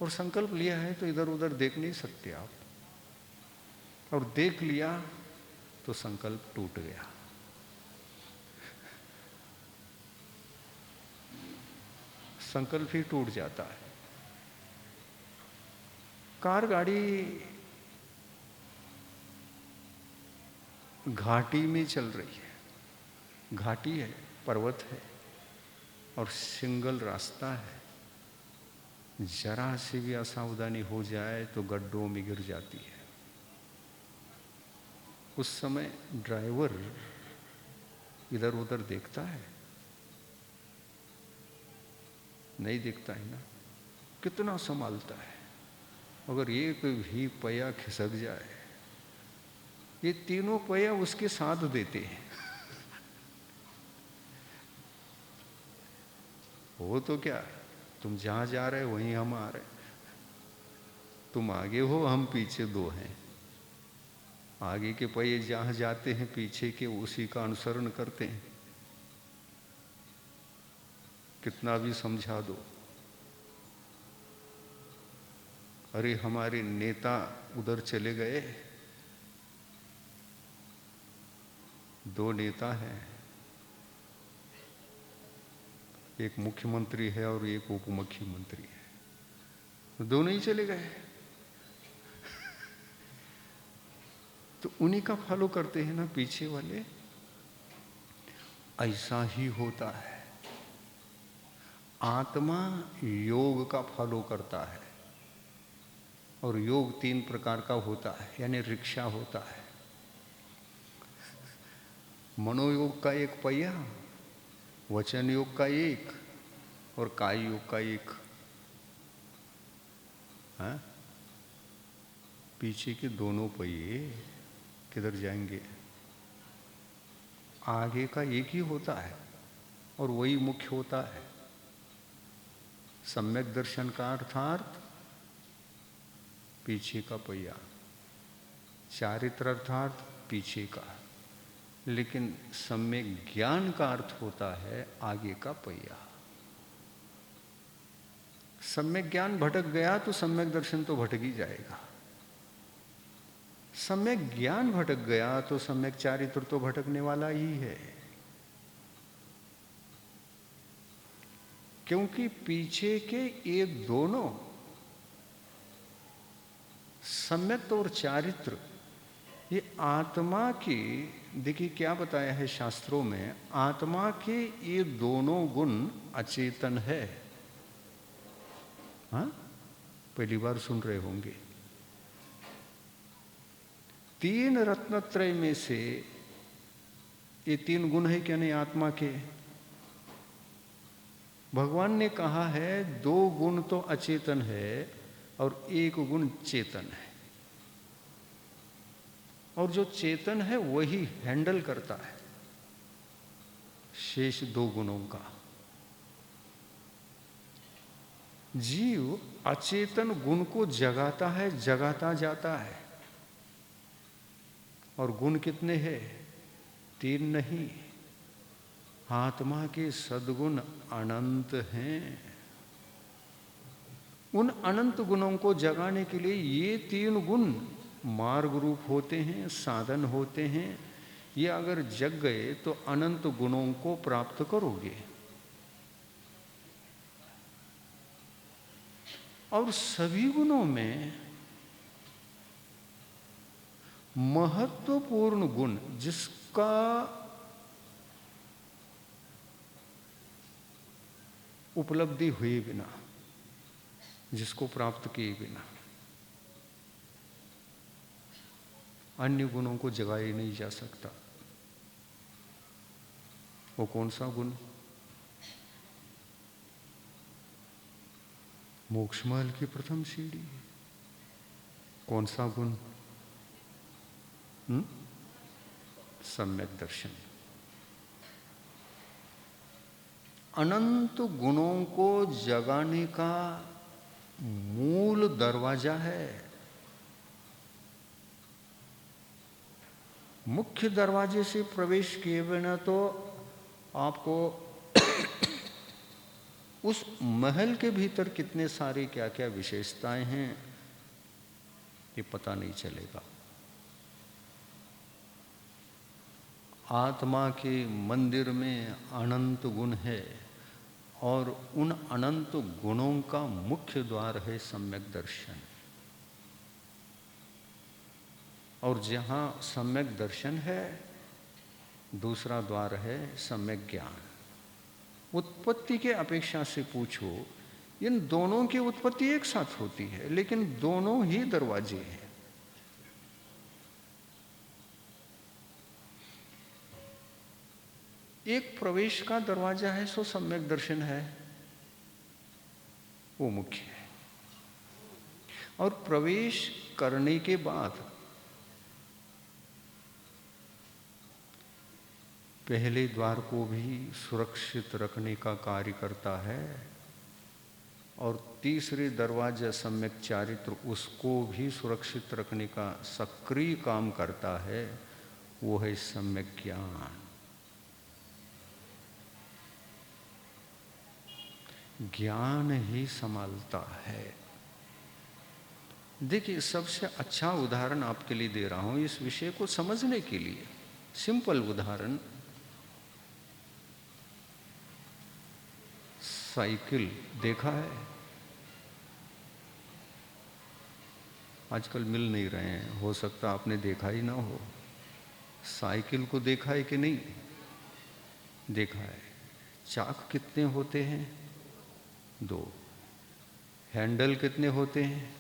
और संकल्प लिया है तो इधर उधर देख नहीं सकते आप, और देख लिया तो संकल्प टूट गया। संकल्प ही टूट जाता है। कार गाड़ी घाटी में चल रही है, घाटी है, पर्वत है और सिंगल रास्ता है। जरा सी भी असावधानी हो जाए तो गड्ढों में गिर जाती है। उस समय ड्राइवर इधर उधर देखता है? नहीं देखता है ना। कितना संभालता है। अगर एक भी पहिया खिसक जाए, ये तीनों पहिया उसके साथ देते हैं। वो तो क्या, तुम जहां जा रहे वहीं हम आ रहे, तुम आगे हो हम पीछे दो हैं। आगे के पहिए जहां जाते हैं पीछे के उसी का अनुसरण करते हैं। कितना भी समझा दो। अरे हमारे नेता उधर चले गए, दो नेता हैं, एक मुख्यमंत्री है और एक उप मुख्यमंत्री है, दोनों ही चले गए। तो उन्हीं का फॉलो करते हैं ना पीछे वाले। ऐसा ही होता है। आत्मा योग का फॉलो करता है, और योग 3 प्रकार का होता है, यानी रिक्शा होता है। मनोयोग का एक पहिया, वचन योग का एक, और काय योग का एक। हाँ? पीछे के दोनों पहिए किधर जाएंगे? आगे का एक ही होता है और वही मुख्य होता है। सम्यक दर्शन का अर्थात पीछे का पहिया, चारित्र अर्थात पीछे का, लेकिन सम्यक ज्ञान का अर्थ होता है आगे का पहिया। सम्यक ज्ञान भटक गया तो सम्यक दर्शन तो भटक ही जाएगा। सम्यक ज्ञान भटक गया तो सम्यक चारित्र तो भटकने वाला ही है। क्योंकि पीछे के ये दोनों सम्यक और चारित्र, ये आत्मा की, देखिए क्या बताया है शास्त्रों में, आत्मा के ये दोनों गुण अचेतन है। हाँ, पहली बार सुन रहे होंगे। 3 रत्नत्रय में से ये 3 गुण है क्या नहीं आत्मा के? भगवान ने कहा है 2 गुण तो अचेतन है और 1 गुण चेतन है, और जो चेतन है वही हैंडल करता है शेष 2 गुणों का। जीव अचेतन गुण को जगाता है, जगाता जाता है। और गुण कितने हैं? 3 नहीं, आत्मा के सद्गुण अनंत हैं। उन अनंत गुणों को जगाने के लिए ये 3 गुण मार्ग रूप होते हैं, साधन होते हैं। ये अगर जग गए तो अनंत गुणों को प्राप्त करोगे। और सभी गुणों में महत्वपूर्ण गुण जिसका उपलब्धि हुए बिना, जिसको प्राप्त किए बिना अन्य गुणों को जगाया नहीं जा सकता, वो कौन सा गुण? मोक्ष महल की प्रथम सीढ़ी। कौन सा गुण? सम्यक दर्शन। अनंत गुणों को जगाने का मूल दरवाजा है। मुख्य दरवाजे से प्रवेश किए बिना तो आपको उस महल के भीतर कितने सारे क्या क्या विशेषताएं हैं ये पता नहीं चलेगा। आत्मा के मंदिर में अनंत गुण है और उन अनंत गुणों का मुख्य द्वार है सम्यक दर्शन। और जहाँ सम्यक दर्शन है दूसरा द्वार है सम्यक ज्ञान। उत्पत्ति के अपेक्षा से पूछो, इन दोनों की उत्पत्ति एक साथ होती है लेकिन दोनों ही दरवाजे हैं। एक प्रवेश का दरवाजा है सो सम्यक दर्शन है, वो मुख्य है। और प्रवेश करने के बाद पहले द्वार को भी सुरक्षित रखने का कार्य करता है और तीसरे दरवाजा सम्यक चारित्र उसको भी सुरक्षित रखने का सक्रिय काम करता है, वो है सम्यक ज्ञान। ज्ञान ही संभालता है। देखिए, सबसे अच्छा उदाहरण आपके लिए दे रहा हूं इस विषय को समझने के लिए। सिंपल उदाहरण, साइकिल देखा है? आजकल मिल नहीं रहे हैं, हो सकता आपने देखा ही ना हो। साइकिल को देखा है कि नहीं? देखा है। चाक कितने होते हैं? 2। हैंडल कितने होते हैं?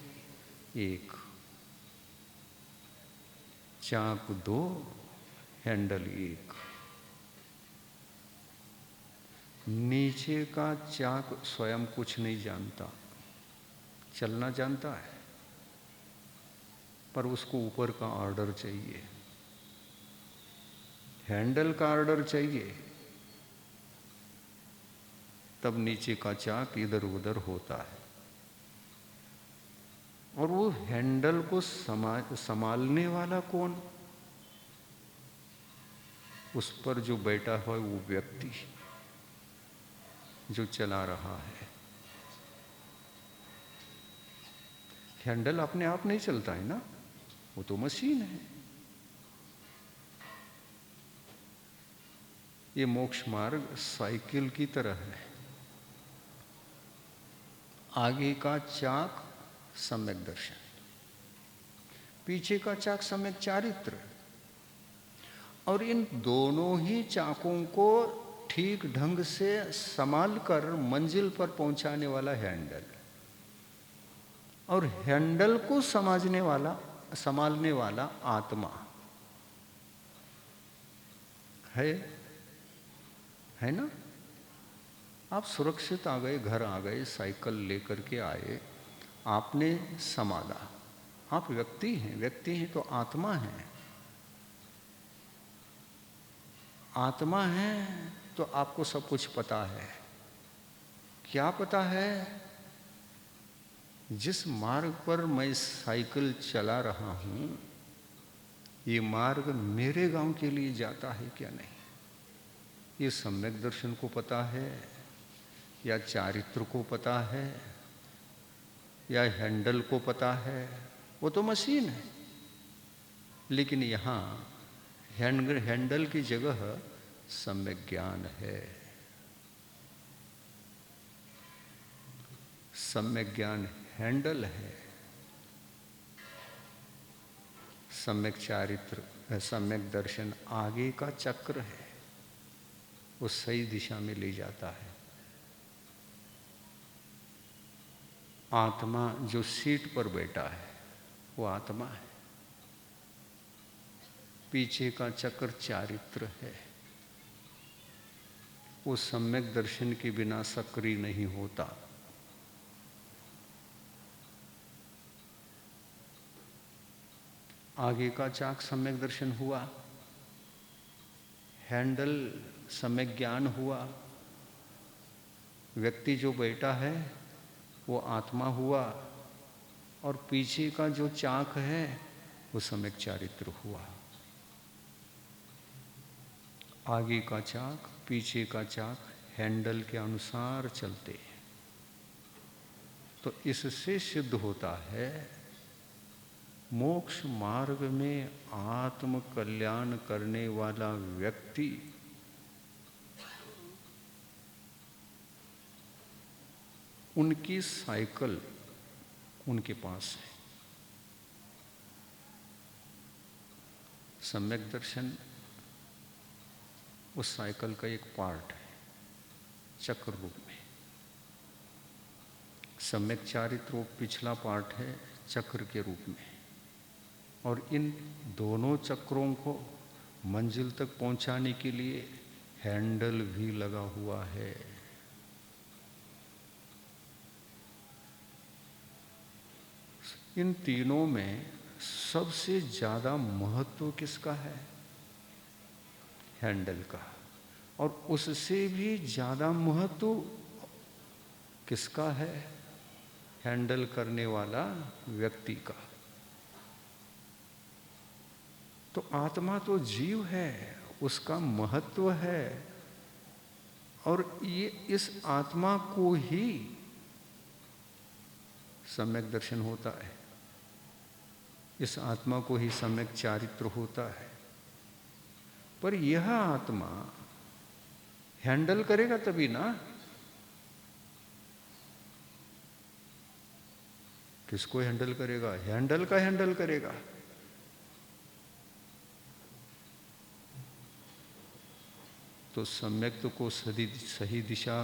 1। चाक 2, हैंडल 1। नीचे का चाक स्वयं कुछ नहीं जानता, चलना जानता है, पर उसको ऊपर का ऑर्डर चाहिए, हैंडल का ऑर्डर चाहिए, तब नीचे का चाक इधर उधर होता है। और वो हैंडल को संभालने वाला कौन? उस पर जो बैठा है वो व्यक्ति जो चला रहा है। हैंडल अपने आप नहीं चलता है ना, वो तो मशीन है। ये मोक्ष मार्ग साइकिल की तरह है। आगे का चाक सम्यक दर्शन, पीछे का चाक सम्यक चारित्र। और इन दोनों ही चाकों को ठीक ढंग से संभाल कर मंजिल पर पहुंचाने वाला हैंडल, और हैंडल को संभालने वाला आत्मा है ना। आप सुरक्षित आ गए, घर आ गए, साइकिल लेकर के आए, आपने संभाला। आप व्यक्ति हैं तो आत्मा है। आत्मा है तो आपको सब कुछ पता है। क्या पता है? जिस मार्ग पर मैं साइकिल चला रहा हूं, ये मार्ग मेरे गांव के लिए जाता है क्या नहीं, ये सम्यक दर्शन को पता है, या चारित्र को पता है, या हैंडल को पता है। वो तो मशीन है। लेकिन यहाँ हैंडल की जगह सम्यक ज्ञान है। सम्यक ज्ञान हैंडल है, सम्यक चारित्र सम्यक दर्शन आगे का चक्र है, वो सही दिशा में ले जाता है। आत्मा जो सीट पर बैठा है वो आत्मा है, पीछे का चक्र चारित्र है। वो सम्यक दर्शन के बिना सक्रिय नहीं होता। आगे का चाक सम्यक दर्शन हुआ, हैंडल सम्यक ज्ञान हुआ, व्यक्ति जो बैठा है वो आत्मा हुआ, और पीछे का जो चाक है वो सम्यक चारित्र हुआ। आगे का चाक, पीछे का चाक हैंडल के अनुसार चलते हैं। तो इससे सिद्ध होता है मोक्ष मार्ग में आत्म कल्याण करने वाला व्यक्ति उनकी साइकिल उनके पास है। सम्यक दर्शन उस साइकिल का एक पार्ट है, चक्र रूप में। सम्यक चारित्र पिछला पार्ट है, चक्र के रूप में। और इन दोनों चक्रों को मंजिल तक पहुंचाने के लिए हैंडल भी लगा हुआ है। इन तीनों में सबसे ज्यादा महत्व किसका है? हैंडल का। और उससे भी ज्यादा महत्व किसका है? हैंडल करने वाला व्यक्ति का। तो आत्मा तो जीव है, उसका महत्व है। और ये इस आत्मा को ही सम्यक दर्शन होता है, इस आत्मा को ही सम्यक चारित्र होता है। पर यह आत्मा हैंडल करेगा तभी ना। किसको हैंडल करेगा? हैंडल का हैंडल करेगा। तो सम्यक को सही दिशा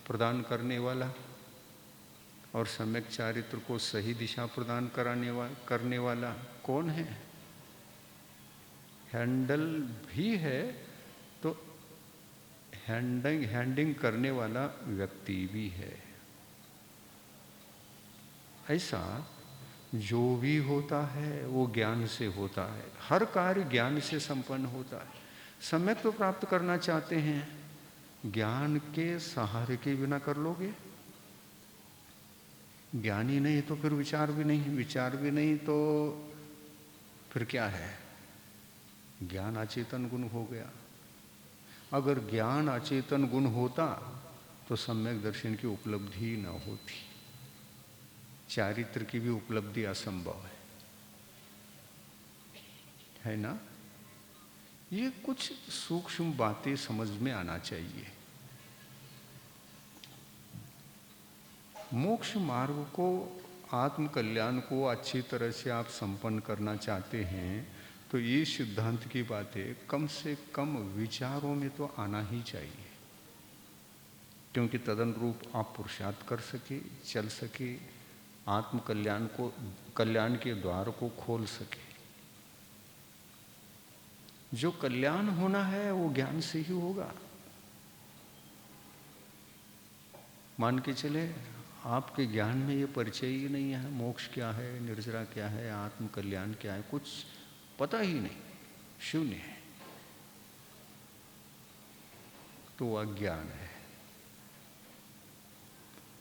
प्रदान करने वाला और सम्यक चारित्र को सही दिशा प्रदान करने वाला कौन है? हैंडल भी है तो हैंडिंग करने वाला व्यक्ति भी है। ऐसा जो भी होता है वो ज्ञान से होता है। हर कार्य ज्ञान से संपन्न होता है। सम्यक तो प्राप्त करना चाहते हैं, ज्ञान के सहारे के बिना कर लोगे? ज्ञान ही नहीं तो फिर विचार भी नहीं, विचार भी नहीं तो फिर क्या है? ज्ञान अचेतन गुण हो गया। अगर ज्ञान अचेतन गुण होता तो सम्यक दर्शन की उपलब्धि न होती, चारित्र की भी उपलब्धि असंभव है ना। ये कुछ सूक्ष्म बातें समझ में आना चाहिए। मोक्ष मार्ग को, आत्म कल्याण को अच्छी तरह से आप संपन्न करना चाहते हैं तो ये सिद्धांत की बातें कम से कम विचारों में तो आना ही चाहिए, क्योंकि तदनुरूप आप पुरुषार्थ कर सके, चल सके, आत्म कल्याण के द्वार को खोल सके। जो कल्याण होना है वो ज्ञान से ही होगा। मान के चले आपके ज्ञान में ये परिचय ही नहीं है, मोक्ष क्या है, निर्जरा क्या है, आत्म कल्याण क्या है, कुछ पता ही नहीं, शून्य है, तो वो अज्ञान है।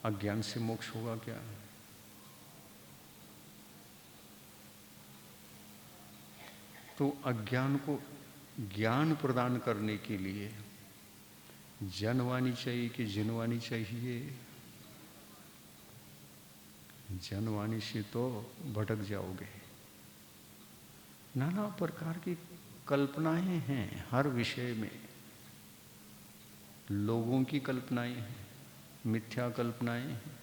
अज्ञान से मोक्ष होगा क्या? तो अज्ञान को ज्ञान प्रदान करने के लिए जनवाणी चाहिए कि जिनवाणी चाहिए? जनवाणी से तो भटक जाओगे। नाना प्रकार की कल्पनाएं हैं हर विषय में, लोगों की कल्पनाएं हैं, मिथ्या कल्पनाएं हैं।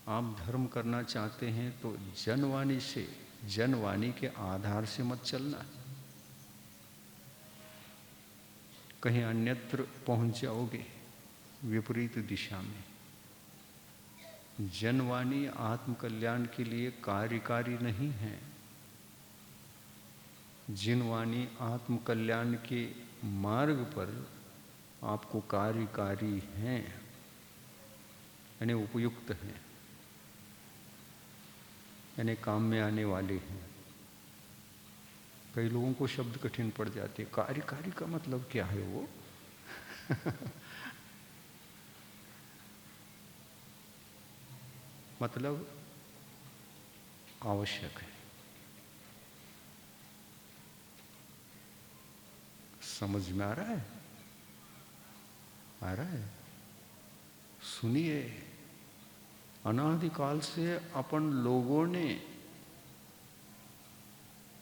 आप धर्म करना चाहते हैं तो जनवाणी से, जनवाणी के आधार से मत चलना, कहीं अन्यत्र पहुंच जाओगे विपरीत दिशा में। जनवाणी आत्म कल्याण के लिए कार्यकारी नहीं है, जिनवाणी आत्म कल्याण के मार्ग पर आपको कार्यकारी हैं, यानी उपयुक्त हैं, यानी काम में आने वाले हैं। कई लोगों को शब्द कठिन पड़ जाते हैं। कार्यकारी का मतलब क्या है वो? मतलब आवश्यक है। समझ में आ रहा है? आ रहा है? सुनिए, अनादिकाल से अपन लोगों ने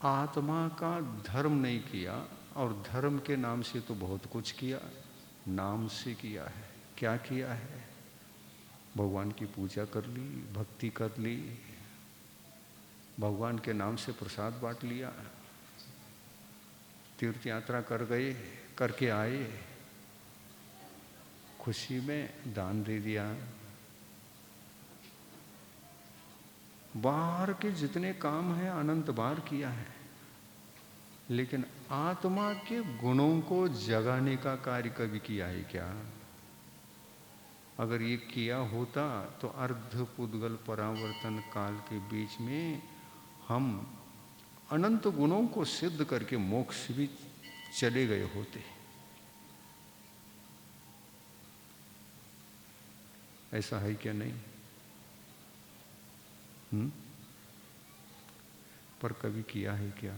आत्मा का धर्म नहीं किया, और धर्म के नाम से तो बहुत कुछ किया, नाम से किया है। क्या किया है? भगवान की पूजा कर ली, भक्ति कर ली, भगवान के नाम से प्रसाद बांट लिया, तीर्थ यात्रा कर गए, करके आए, खुशी में दान दे दिया। बाहर के जितने काम हैं अनंत बार किया है, लेकिन आत्मा के गुणों को जगाने का कार्य कभी किया है क्या? अगर ये किया होता तो अर्ध पुद्गल परावर्तन काल के बीच में हम अनंत गुणों को सिद्ध करके मोक्ष भी चले गए होते। ऐसा है क्या? नहीं। पर कभी किया है क्या?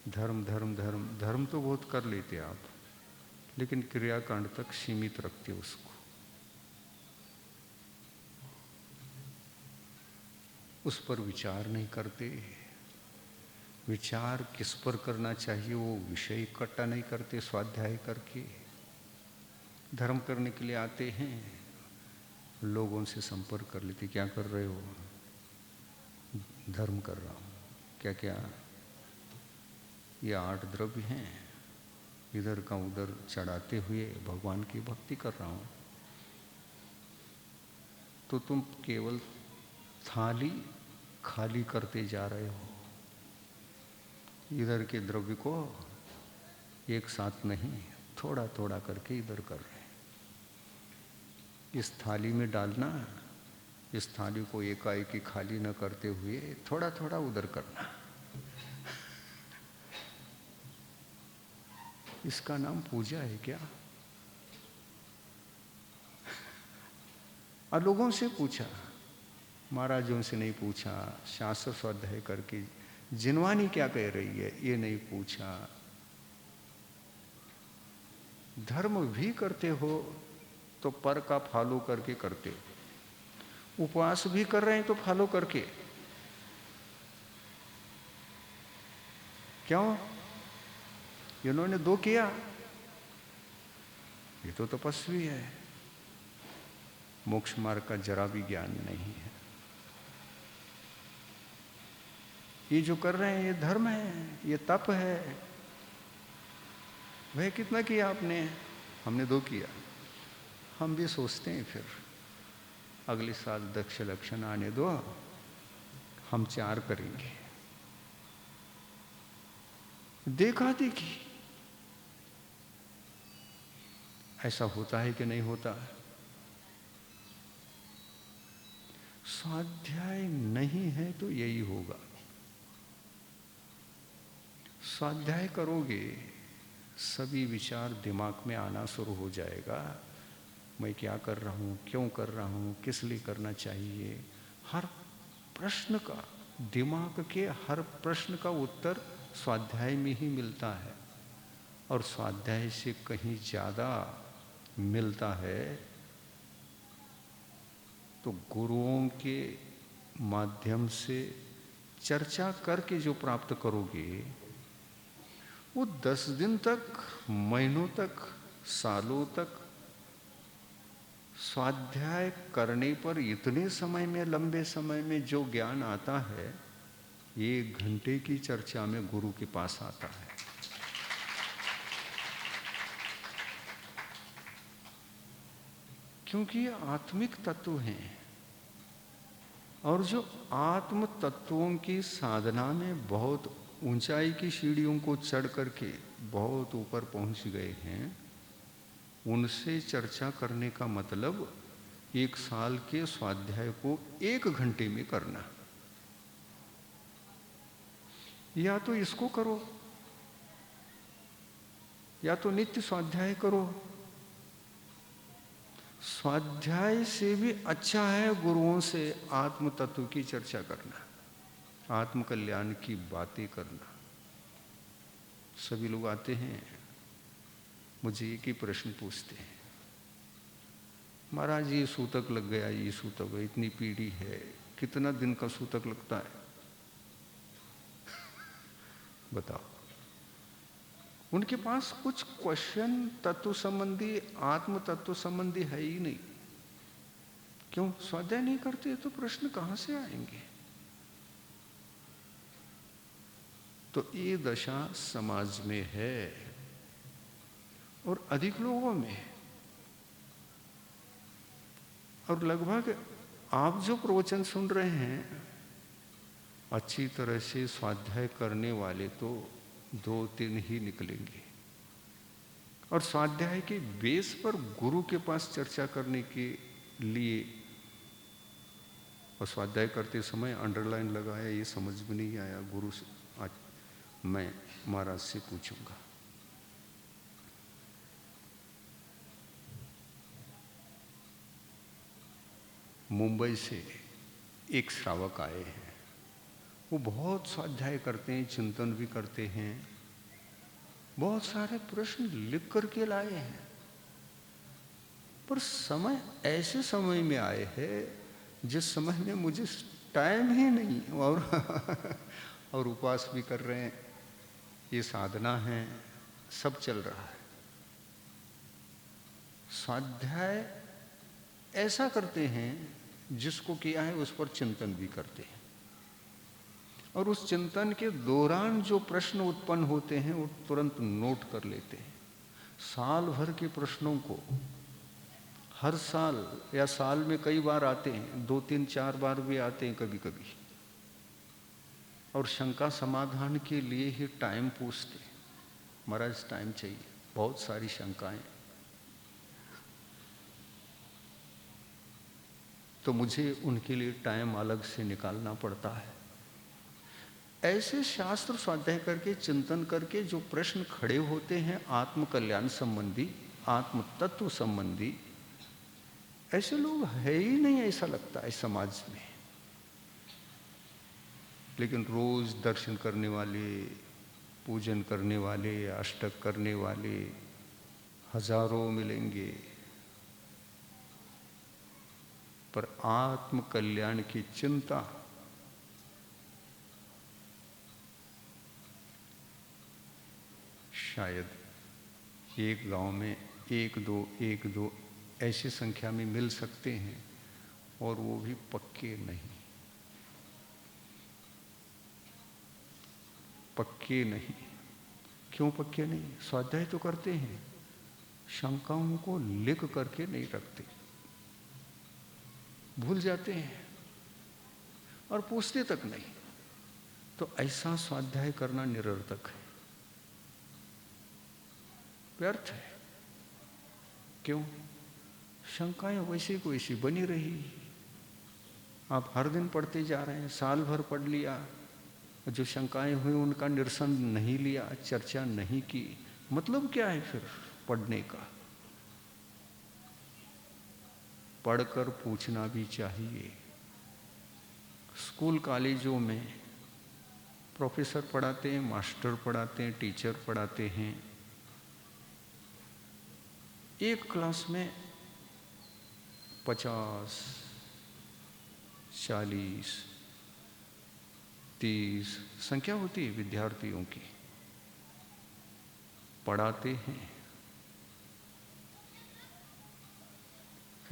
धर्म धर्म धर्म धर्म तो बहुत कर लेते आप, लेकिन क्रियाकांड तक सीमित रखते उसको। उस पर विचार नहीं करते। विचार किस पर करना चाहिए वो विषय इकट्ठा नहीं करते। स्वाध्याय करके धर्म करने के लिए आते हैं, लोगों से संपर्क कर लेते। क्या कर रहे हो? धर्म कर रहा हूँ। क्या क्या? ये 8 द्रव्य हैं, इधर का उधर चढ़ाते हुए भगवान की भक्ति कर रहा हूँ। तो तुम केवल थाली खाली करते जा रहे हो, इधर के द्रव्य को एक साथ नहीं, थोड़ा थोड़ा करके इधर कर रहे हैं। इस थाली में डालना, इस थाली को एकाएकी खाली न करते हुए थोड़ा थोड़ा उधर करना। इसका नाम पूजा है क्या? और लोगों से पूछा, महाराजों से नहीं पूछा, शास्त्र स्वाध्याय करके जिनवानी क्या कह रही है ये नहीं पूछा। धर्म भी करते हो तो पर का फॉलो करके करते हो। उपवास भी कर रहे हैं तो फॉलो करके। क्यों? इन्होंने 2 किया, ये तो तपस्वी है, मोक्ष मार्ग का जरा भी ज्ञान नहीं है। ये जो कर रहे हैं ये धर्म है, ये तप है। वह कितना किया आपने? हमने 2 किया। हम भी सोचते हैं फिर अगले साल दक्ष लक्षण आने दो, हम 4 करेंगे। देखा देखी ऐसा होता है कि नहीं होता? स्वाध्याय नहीं है तो यही होगा। स्वाध्याय करोगे सभी विचार दिमाग में आना शुरू हो जाएगा। मैं क्या कर रहा हूँ, क्यों कर रहा हूँ, किस लिए करना चाहिए। हर प्रश्न का, दिमाग के हर प्रश्न का उत्तर स्वाध्याय में ही मिलता है, और स्वाध्याय से कहीं ज़्यादा मिलता है तो गुरुओं के माध्यम से चर्चा करके जो प्राप्त करोगे वो 10 दिन तक, महीनों तक, सालों तक स्वाध्याय करने पर इतने समय में, लंबे समय में जो ज्ञान आता है 1 घंटे की चर्चा में गुरु के पास आता है। क्योंकि ये आत्मिक तत्व हैं, और जो आत्म तत्वों की साधना में बहुत ऊंचाई की सीढ़ियों को चढ़ करके बहुत ऊपर पहुंच गए हैं, उनसे चर्चा करने का मतलब 1 साल के स्वाध्याय को 1 घंटे में करना। या तो इसको करो, या तो नित्य स्वाध्याय करो। स्वाध्याय से भी अच्छा है गुरुओं से आत्म तत्व की चर्चा करना, आत्म कल्याण की बातें करना। सभी लोग आते हैं मुझे एक ही प्रश्न पूछते हैं, महाराज ये सूतक लग गया, ये सूतक, इतनी पीढ़ी है, कितना दिन का सूतक लगता है बताओ। उनके पास कुछ क्वेश्चन तत्व संबंधी, आत्म तत्व संबंधी है ही नहीं। क्यों? स्वाध्याय नहीं करते तो प्रश्न कहां से आएंगे? तो ये दशा समाज में है और अधिक लोगों में। और लगभग आप जो प्रवचन सुन रहे हैं, अच्छी तरह से स्वाध्याय करने वाले तो 2-3 ही निकलेंगे। और स्वाध्याय के बेस पर गुरु के पास चर्चा करने के लिए, और स्वाध्याय करते समय अंडरलाइन लगाया, ये समझ में नहीं आया, गुरु से आज मैं महाराज से पूछूंगा। मुंबई से एक श्रावक आए हैं, वो बहुत स्वाध्याय करते हैं, चिंतन भी करते हैं, बहुत सारे प्रश्न लिख करके लाए हैं, पर समय ऐसे समय में आए हैं जिस समय में मुझे टाइम ही नहीं, और उपवास भी कर रहे हैं, ये साधना है, सब चल रहा है। स्वाध्याय ऐसा करते हैं जिसको किया है उस पर चिंतन भी करते हैं, और उस चिंतन के दौरान जो प्रश्न उत्पन्न होते हैं वो तुरंत नोट कर लेते हैं। साल भर के प्रश्नों को हर साल या साल में कई बार आते हैं, 2-3-4 बार भी आते हैं कभी कभी, और शंका समाधान के लिए ही टाइम पूछते हैं। महाराज टाइम चाहिए, बहुत सारी शंकाएं, तो मुझे उनके लिए टाइम अलग से निकालना पड़ता है। ऐसे शास्त्र स्वाध्याय करके, चिंतन करके जो प्रश्न खड़े होते हैं आत्म कल्याण संबंधी, आत्म तत्व संबंधी, ऐसे लोग है ही नहीं ऐसा लगता है समाज में। लेकिन रोज दर्शन करने वाले, पूजन करने वाले, अष्टक करने वाले हजारों मिलेंगे, पर आत्म कल्याण की चिंता शायद एक गांव में 1-2 ऐसी संख्या में मिल सकते हैं, और वो भी पक्के नहीं, पक्के नहीं। क्यों पक्के नहीं? स्वाध्याय तो करते हैं, शंकाओं को लिख करके नहीं रखते, भूल जाते हैं और पूछते तक नहीं। तो ऐसा स्वाध्याय करना निरर्थक है, व्यर्थ है। क्यों? शंकाएं वैसी को वैसी बनी रही। आप हर दिन पढ़ते जा रहे हैं, साल भर पढ़ लिया, जो शंकाएं हुई उनका निरसन नहीं लिया, चर्चा नहीं की, मतलब क्या है फिर पढ़ने का? पढ़कर पूछना भी चाहिए। स्कूल कॉलेजों में प्रोफेसर पढ़ाते हैं, मास्टर पढ़ाते हैं, टीचर पढ़ाते हैं। एक क्लास में 50, 40, 30 संख्या होती है विद्यार्थियों की, पढ़ाते हैं।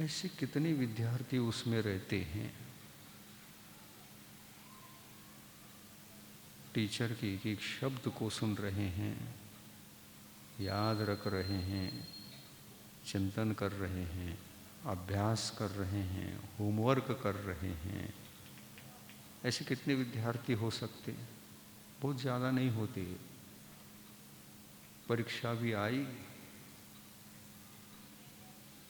ऐसे कितने विद्यार्थी उसमें रहते हैं, टीचर के एक एक शब्द को सुन रहे हैं, याद रख रहे हैं, चिंतन कर रहे हैं, अभ्यास कर रहे हैं, होमवर्क कर रहे हैं। ऐसे कितने विद्यार्थी हो सकते हैं? बहुत ज़्यादा नहीं होते। परीक्षा भी आई,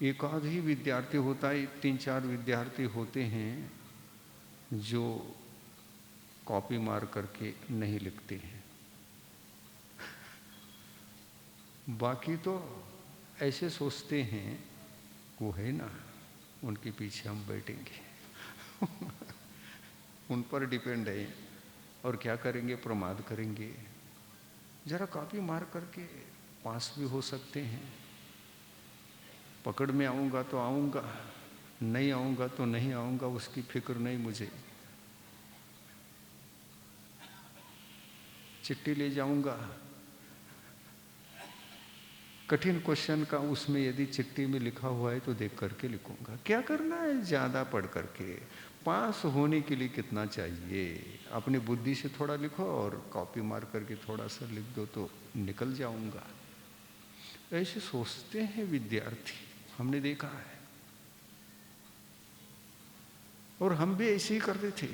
एक आध ही विद्यार्थी होता है, 3-4 विद्यार्थी होते हैं जो कॉपी मार करके नहीं लिखते हैं। बाकी तो ऐसे सोचते हैं वो है ना, उनके पीछे हम बैठेंगे उन पर डिपेंड है, और क्या करेंगे? प्रमाद करेंगे। जरा कॉपी मार करके पास भी हो सकते हैं, पकड़ में आऊँगा तो आऊँगा, नहीं आऊँगा तो नहीं आऊँगा, उसकी फिक्र नहीं मुझे। चिट्ठी ले जाऊँगा, कठिन क्वेश्चन का उसमें यदि चिट्ठी में लिखा हुआ है तो देख करके लिखूंगा। क्या करना है ज़्यादा पढ़ करके? पास होने के लिए कितना चाहिए? अपनी बुद्धि से थोड़ा लिखो और कॉपी मार करके थोड़ा सा लिख दो तो निकल जाऊंगा। ऐसे सोचते हैं विद्यार्थी, हमने देखा है। और हम भी ऐसे ही करते थे।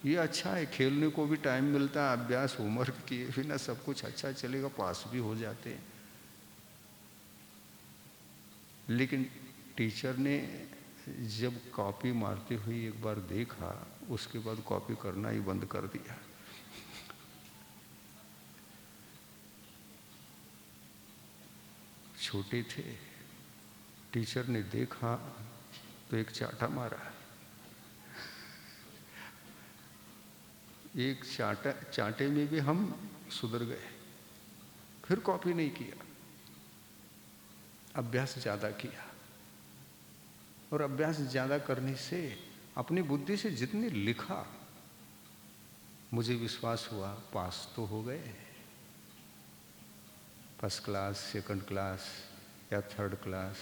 ये अच्छा है, खेलने को भी टाइम मिलता है, अभ्यास होमवर्क किए बिना सब कुछ अच्छा चलेगा, पास भी हो जाते हैं। लेकिन टीचर ने जब कॉपी मारते हुए एक बार देखा, उसके बाद कॉपी करना ही बंद कर दिया। छोटे थे, टीचर ने देखा तो एक चांटा मारा। एक चांटे में भी हम सुधर गए, फिर कॉपी नहीं किया, अभ्यास ज़्यादा किया। और अभ्यास ज़्यादा करने से अपनी बुद्धि से जितने लिखा, मुझे विश्वास हुआ पास तो हो गए। फर्स्ट क्लास, सेकंड क्लास या थर्ड क्लास,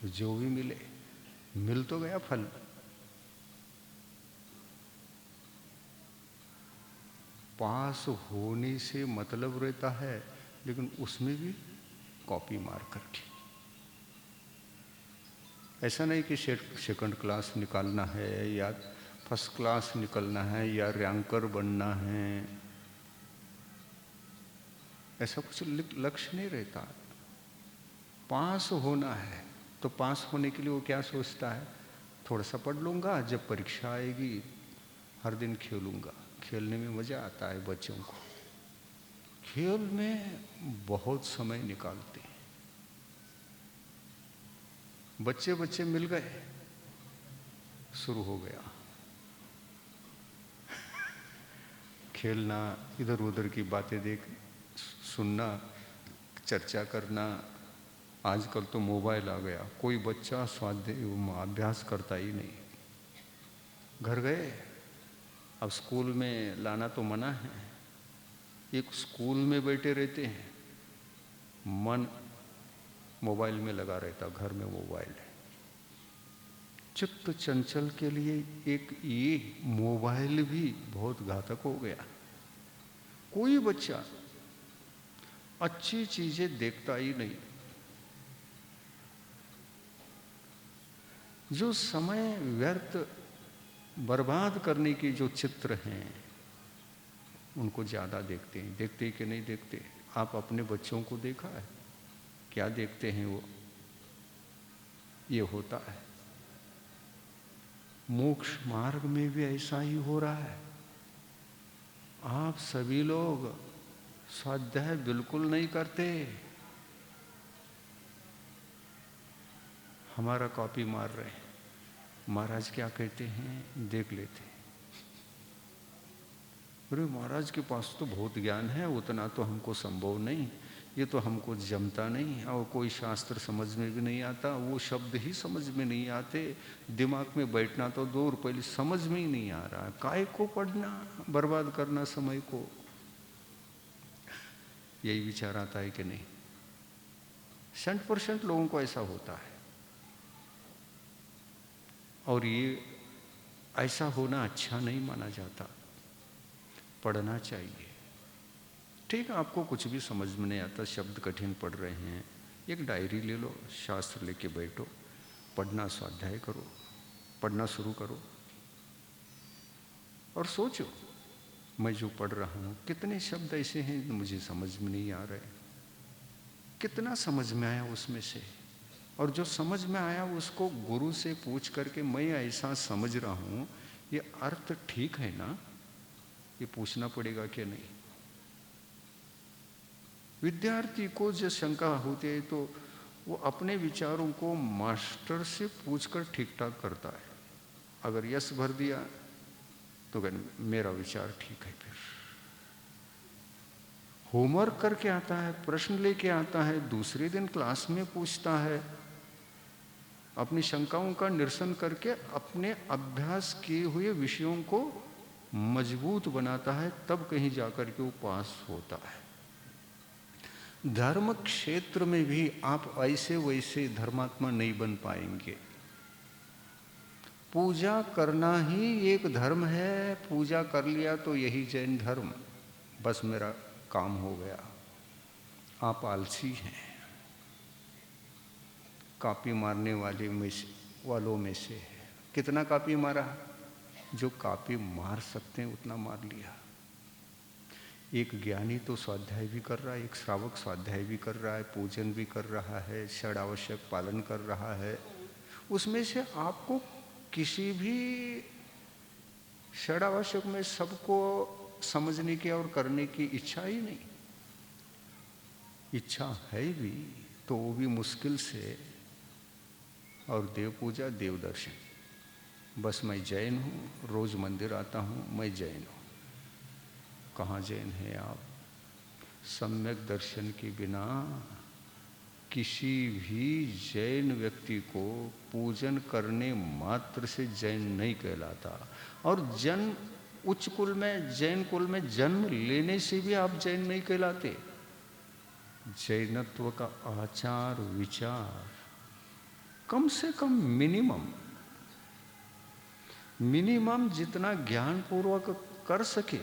जो भी मिले, मिल तो गया फल। पास होने से मतलब रहता है, लेकिन उसमें भी कॉपी मार करके। ऐसा नहीं कि सेकंड क्लास निकालना है या फर्स्ट क्लास निकलना है या रैंकर बनना है, ऐसा कुछ लक्ष्य नहीं रहता। पास होना है तो पास होने के लिए वो क्या सोचता है? थोड़ा सा पढ़ लूँगा, जब परीक्षा आएगी हर दिन खेलूँगा। खेलने में मज़ा आता है बच्चों को, खेल में बहुत समय निकालते हैं। बच्चे बच्चे मिल गए, शुरू हो गया खेलना, इधर उधर की बातें सुनना, चर्चा करना। आजकल तो मोबाइल आ गया, कोई बच्चा स्वाध्याय अभ्यास करता ही नहीं। घर गए, अब स्कूल में लाना तो मना है, एक स्कूल में बैठे रहते हैं, मन मोबाइल में लगा रहता, घर में मोबाइल है। चित्त चंचल के लिए एक ये मोबाइल भी बहुत घातक हो गया। कोई बच्चा अच्छी चीजें देखता ही नहीं। जो समय व्यर्थ बर्बाद करने की जो चित्र हैं, उनको ज़्यादा देखते हैं। देखते कि नहीं देखते? आप अपने बच्चों को देखा है, क्या देखते हैं वो? ये होता है। मोक्ष मार्ग में भी ऐसा ही हो रहा है। आप सभी लोग स्वाध्याय बिल्कुल नहीं करते, हमारा कॉपी मार रहे हैं। महाराज क्या कहते हैं, देख लेते। अरे महाराज के पास तो बहुत ज्ञान है, उतना तो हमको संभव नहीं, ये तो हमको जमता नहीं, और कोई शास्त्र समझ में भी नहीं आता, वो शब्द ही समझ में नहीं आते, दिमाग में बैठना तो दूर, पहले समझ में ही नहीं आ रहा। काय को पढ़ना, बर्बाद करना समय को? यही विचार आता है कि नहीं? 100% लोगों को ऐसा होता है। और ये ऐसा होना अच्छा नहीं माना जाता। पढ़ना चाहिए। ठीक है, आपको कुछ भी समझ में नहीं आता, शब्द कठिन पढ़ रहे हैं, एक डायरी ले लो, शास्त्र लेके बैठो, पढ़ना, स्वाध्याय करो, पढ़ना शुरू करो और सोचो, मैं जो पढ़ रहा हूँ कितने शब्द ऐसे हैं मुझे समझ में नहीं आ रहे, कितना समझ में आया उसमें से, और जो समझ में आया उसको गुरु से पूछ करके मैं ऐसा समझ रहा हूँ, ये अर्थ ठीक है ना, ये पूछना पड़ेगा कि नहीं। विद्यार्थी को जो शंका होती है तो वो अपने विचारों को मास्टर से पूछकर ठीक ठाक करता है। अगर यस भर दिया तो मेरा विचार ठीक है। फिर होमवर्क करके आता है, प्रश्न लेके आता है, दूसरे दिन क्लास में पूछता है, अपनी शंकाओं का निरसन करके अपने अभ्यास किए हुए विषयों को मजबूत बनाता है, तब कहीं जाकर के वो पास होता है। धर्म क्षेत्र में भी आप ऐसे वैसे धर्मात्मा नहीं बन पाएंगे। पूजा करना ही एक धर्म है। पूजा कर लिया तो यही जैन धर्म, बस मेरा काम हो गया। आप आलसी हैं। कापी मारने वालों में से कितना कापी मारा? जो कापी मार सकते हैं उतना मार लिया। एक ज्ञानी तो स्वाध्याय भी कर रहा है, एक श्रावक स्वाध्याय भी कर रहा है, पूजन भी कर रहा है, षड आवश्यक पालन कर रहा है। उसमें से आपको किसी भी षड आवश्यक में सबको समझने की और करने की इच्छा ही नहीं। इच्छा है भी तो वो भी मुश्किल से। और देव पूजा, देव दर्शन, बस मैं जैन हूँ, रोज मंदिर आता हूँ, मैं जैन हूँ। कहाँ जैन है आप? सम्यक दर्शन के बिना किसी भी जैन व्यक्ति को पूजन करने मात्र से जैन नहीं कहलाता। और जन्म उच्च कुल में, जैन कुल में जन्म लेने से भी आप जैन नहीं कहलाते। जैनत्व का आचार विचार कम से कम मिनिमम जितना ज्ञान पूर्वक कर सके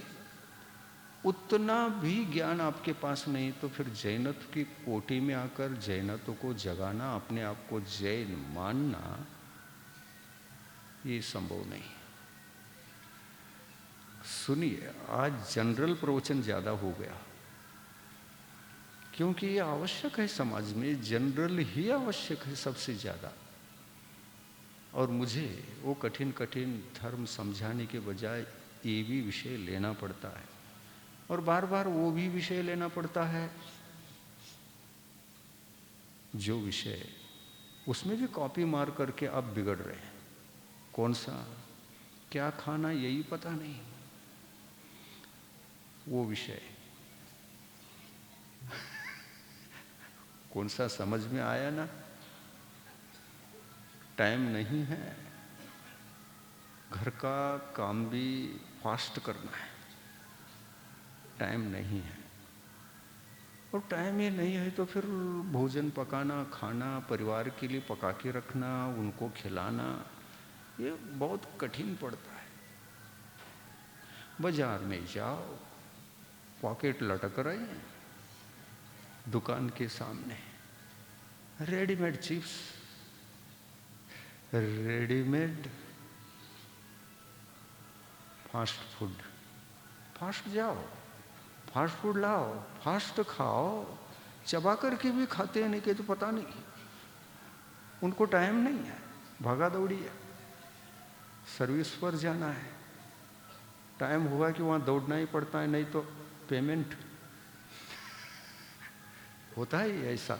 उतना भी ज्ञान आपके पास नहीं, तो फिर जैनत्व की कोटि में आकर जैनत्व को जगाना, अपने आप को जैन मानना, ये संभव नहीं। सुनिए, आज जनरल प्रवचन ज्यादा हो गया क्योंकि ये आवश्यक है। समाज में जनरल ही आवश्यक है सबसे ज्यादा। और मुझे वो कठिन कठिन धर्म समझाने के बजाय ये भी विषय लेना पड़ता है, और बार बार वो भी विषय लेना पड़ता है जो विषय उसमें भी कॉपी मार करके आप बिगड़ रहे हैं। कौन सा क्या खाना यही पता नहीं, वो विषय कौन सा समझ में आया ना? टाइम नहीं है, घर का काम भी फास्ट करना है, टाइम नहीं है। और टाइम ये नहीं है तो फिर भोजन पकाना, खाना परिवार के लिए पका के रखना, उनको खिलाना, ये बहुत कठिन पड़ता है। बाजार में जाओ, पॉकेट लटक रहे हैं दुकान के सामने, readymade chips, readymade fast food. Fast जाओ, फास्ट फूड लाओ, फास्ट खाओ, चबा करके भी खाते हैं, नहीं के तो पता नहीं। उनको टाइम नहीं है, भागा दौड़ी है, सर्विस पर जाना है, टाइम हुआ कि वहाँ दौड़ना ही पड़ता है, नहीं तो पेमेंट होता है ऐसा।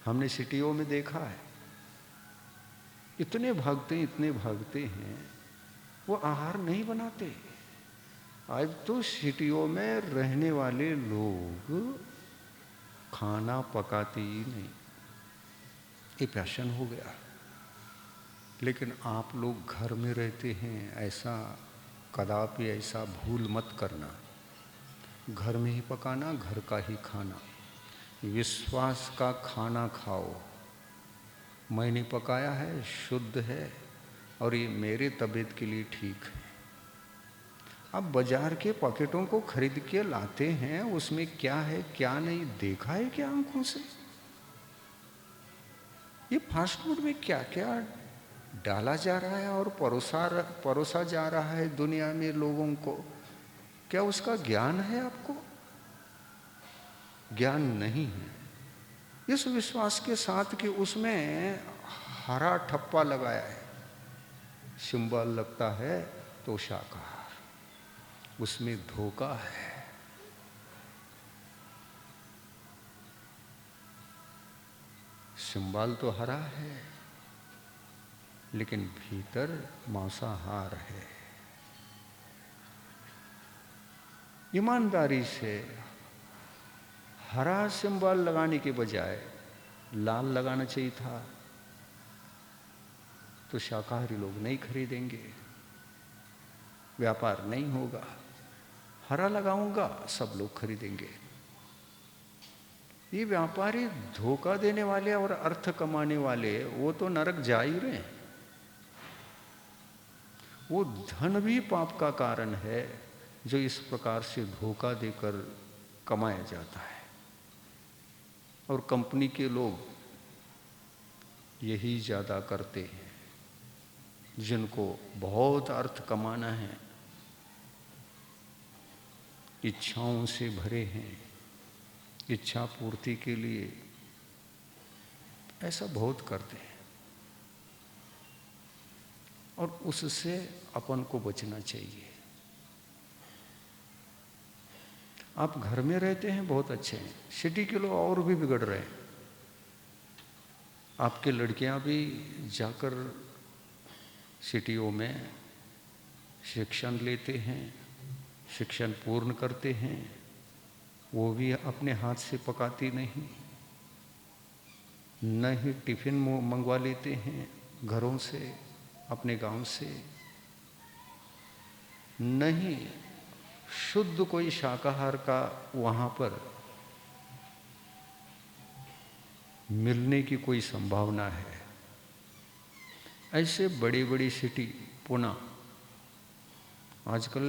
हमने सिटियों में देखा है, इतने भागते हैं, वो आहार नहीं बनाते। आज तो सिटियों में रहने वाले लोग खाना पकाते ही नहीं, ये फैशन हो गया। लेकिन आप लोग घर में रहते हैं, ऐसा कदापि ऐसा भूल मत करना। घर में ही पकाना, घर का ही खाना, विश्वास का खाना खाओ। मैंने पकाया है, शुद्ध है, और ये मेरे तबीयत के लिए ठीक है। अब बाजार के पैकेटों को खरीद के लाते हैं, उसमें क्या है क्या नहीं देखा है क्या आंखों से? ये फास्ट फूड में क्या क्या डाला जा रहा है और परोसा जा रहा है दुनिया में लोगों को, क्या उसका ज्ञान है आपको? ज्ञान नहीं है। इस विश्वास के साथ कि उसमें हरा ठप्पा लगाया है, सिंबल लगता है तो शाकाहार, उसमें धोखा है। सिंबल तो हरा है लेकिन भीतर मांसाहार है। ईमानदारी से हरा सिंबल लगाने के बजाय लाल लगाना चाहिए था, तो शाकाहारी लोग नहीं खरीदेंगे, व्यापार नहीं होगा। हरा लगाऊंगा, सब लोग खरीदेंगे। ये व्यापारी धोखा देने वाले और अर्थ कमाने वाले, वो तो नरक जा ही रहे हैं। वो धन भी पाप का कारण है जो इस प्रकार से धोखा देकर कमाया जाता है। और कंपनी के लोग यही ज़्यादा करते हैं, जिनको बहुत अर्थ कमाना है, इच्छाओं से भरे हैं, इच्छा पूर्ति के लिए ऐसा बहुत करते हैं। और उससे अपन को बचना चाहिए। आप घर में रहते हैं, बहुत अच्छे हैं, सिटी के लोग और भी बिगड़ रहे हैं। आपके लड़कियां भी जाकर सिटियों में शिक्षण लेते हैं, शिक्षण पूर्ण करते हैं, वो भी अपने हाथ से पकाती नहीं, न ही टिफिन मंगवा लेते हैं घरों से, अपने गांव से, नहीं शुद्ध कोई शाकाहार का वहां पर मिलने की कोई संभावना है। ऐसे बड़ी बड़ी सिटी, पुणे आजकल